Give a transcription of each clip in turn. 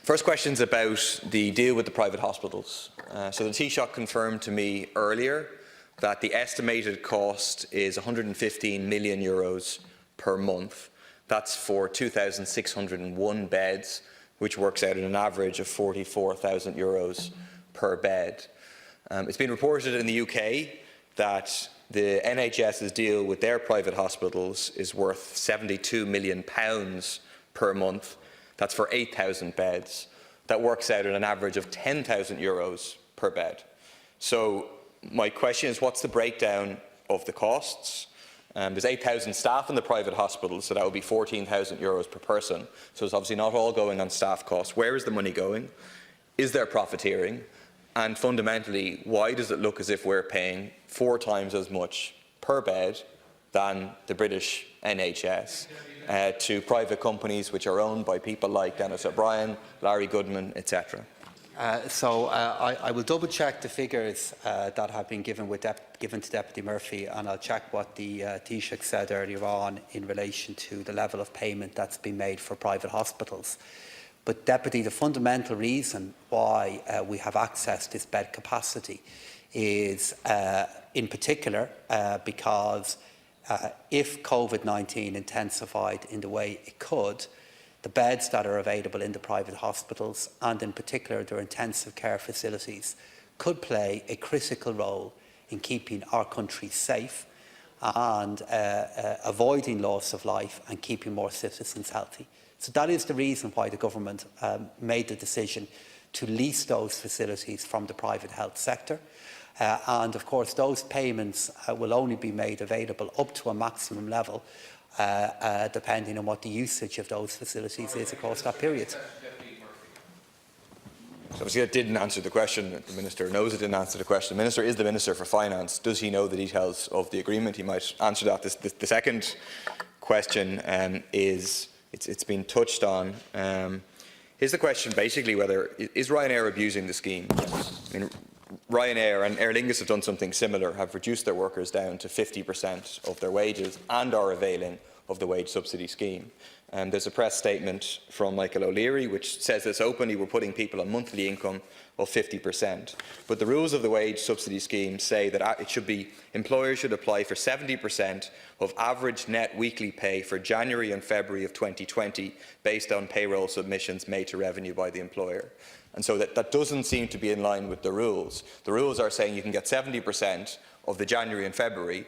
First question is about the deal with the private hospitals. So the Taoiseach confirmed to me earlier that the estimated cost is €115 million per month. That's for 2,601 beds, which works out at an average of €44,000 per bed. It's been reported in the UK that the NHS's deal with their private hospitals is worth £72 million per month. That's for 8,000 beds. That works out at an average of €10,000 per bed. So my question is, what's the breakdown of the costs? There's 8,000 staff in the private hospitals, so that would be €14,000 per person. So it's obviously not all going on staff costs. Where is the money going? Is there profiteering? And fundamentally, why does it look as if we're paying 4 times as much per bed than the British NHS to private companies which are owned by people like Dennis O'Brien, Larry Goodman, etc.? I will double-check the figures that have been given to Deputy Murphy, and I'll check what the Taoiseach said earlier on in relation to the level of payment that's been made for private hospitals. But, Deputy, the fundamental reason why we have access to this bed capacity is, in particular, because if COVID-19 intensified in the way it could, the beds that are available in the private hospitals, and in particular their intensive care facilities, could play a critical role in keeping our country safe and avoiding loss of life and keeping more citizens healthy. So that is the reason why the government made the decision to lease those facilities from the private health sector. And of course those payments will only be made available up to a maximum level depending on what the usage of those facilities is across that period. So obviously that didn't answer the question. The Minister knows it didn't answer the question. The Minister is the Minister for Finance. Does he know the details of the agreement? He might answer that. The second question is, it's been touched on. Is the question basically whether, is Ryanair abusing the scheme? I mean, Ryanair and Aer Lingus have done something similar, have reduced their workers down to 50% of their wages and are availing of the wage subsidy scheme. There's a press statement from Michael O'Leary which says this openly: we're putting people on monthly income of 50%. But the rules of the wage subsidy scheme say that employers should apply for 70% of average net weekly pay for January and February of 2020 based on payroll submissions made to revenue by the employer. And so that doesn't seem to be in line with the rules. The rules are saying you can get 70% of the January and February.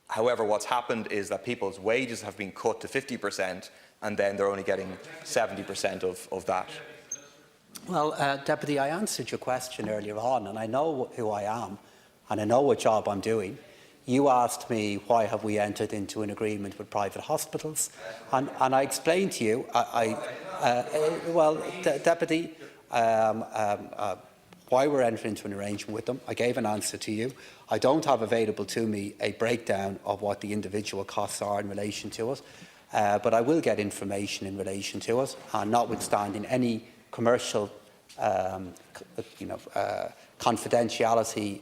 However, what's happened is that people's wages have been cut to 50%, and then they're only getting 70% of that. Well, Deputy, I answered your question earlier on, and I know who I am, and I know what job I'm doing. You asked me why have we entered into an agreement with private hospitals, and I explained to you, Deputy, why we're entering into an arrangement with them. I gave an answer to you. I don't have available to me a breakdown of what the individual costs are in relation to it, but I will get information in relation to it, and notwithstanding any commercial confidentiality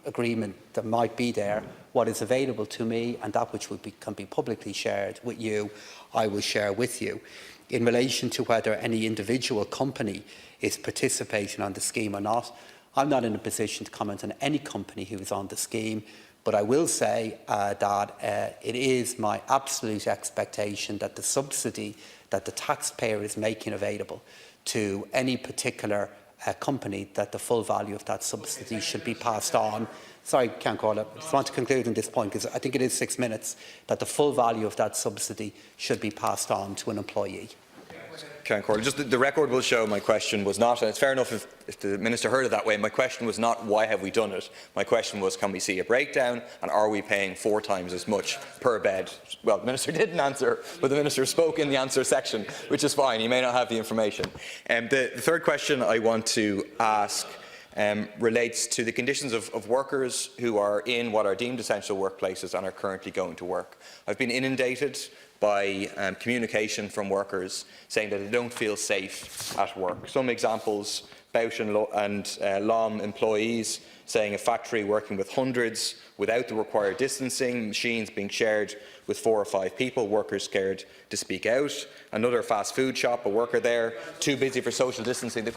agreement that might be there, what is available to me and that which can be publicly shared with you, I will share with you. In relation to whether any individual company is participating on the scheme or not, I'm not in a position to comment on any company who is on the scheme, but I will say that it is my absolute expectation that the subsidy that the taxpayer is making available to any particular company, that the full value of that subsidy should be passed on. Sorry, can't call it. I just want to conclude on this point because I think it is 6 minutes, that the full value of that subsidy should be passed on to an employee. Just the record will show my question was not, and it's fair enough if the Minister heard it that way, my question was not why have we done it. My question was, can we see a breakdown, and are we paying 4 times as much per bed? Well, the Minister didn't answer, but the Minister spoke in the answer section, which is fine. He may not have the information. The third question I want to ask relates to the conditions of workers who are in what are deemed essential workplaces and are currently going to work. I've been inundated by communication from workers saying that they don't feel safe at work. Some examples: Bausch and Lomb employees saying a factory working with hundreds without the required distancing, machines being shared with 4 or 5 people, workers scared to speak out. Another fast food shop, a worker there too busy for social distancing.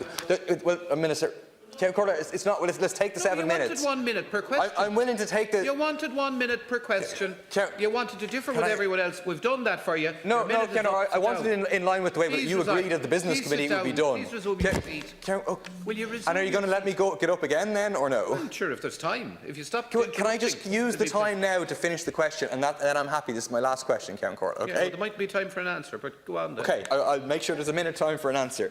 Well, Minister, it's not. Well, let's take the 7 minutes. You wanted 1 minute per question. I'm willing to take the. You wanted 1 minute per question. You wanted to differ with everyone else. We've done that for you. No, I wanted it in line with the way you agreed that the business committee would be done. Please resume your seat. Will you resume? And are you going to let me get up again then, or no? Well, sure, if there's time. If you stop. Can I just use the time now to finish the question, and then I'm happy. This is my last question, Count Court. Okay. Yeah, well, there might be time for an answer, but go on then. Okay, I'll make sure there's a minute time for an answer.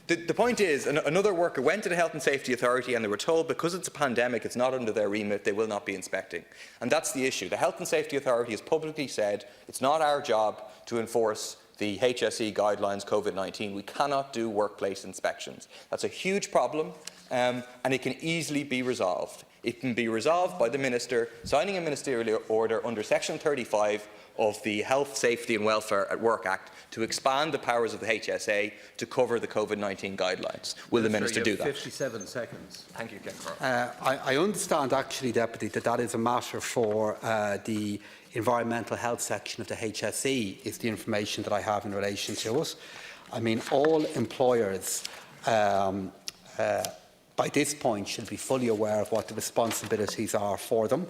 The point is, another worker went to the Health and Safety Authority and they were told because it's a pandemic, it's not under their remit, they will not be inspecting. And that's the issue. The Health and Safety Authority has publicly said it's not our job to enforce the HSE guidelines COVID-19. We cannot do workplace inspections. That's a huge problem, and it can easily be resolved. It can be resolved by the Minister signing a ministerial order under Section 35 of the Health, Safety and Welfare at Work Act to expand the powers of the HSA to cover the COVID-19 guidelines. Will the Minister do that? 57 seconds. Thank you, Ken. I understand, actually, Deputy, that is a matter for the environmental health section of the HSE, is the information that I have in relation to it. I mean, all employers by this point should be fully aware of what the responsibilities are for them.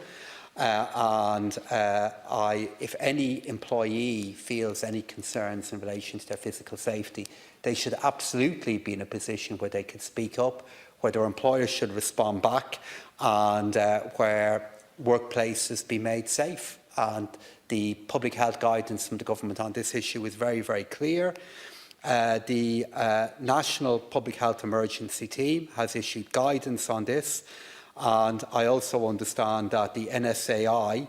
If any employee feels any concerns in relation to their physical safety, they should absolutely be in a position where they can speak up, where their employers should respond back, and where workplaces be made safe. And the public health guidance from the government on this issue is very, very clear. The National Public Health Emergency Team has issued guidance on this. And I also understand that the NSAI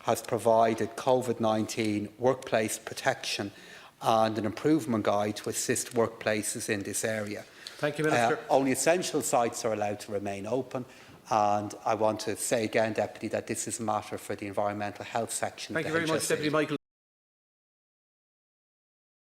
has provided COVID-19 workplace protection and an improvement guide to assist workplaces in this area. Thank you, Minister. Only essential sites are allowed to remain open. And I want to say again, Deputy, that this is a matter for the environmental health section. Thank you very much, Deputy Michael.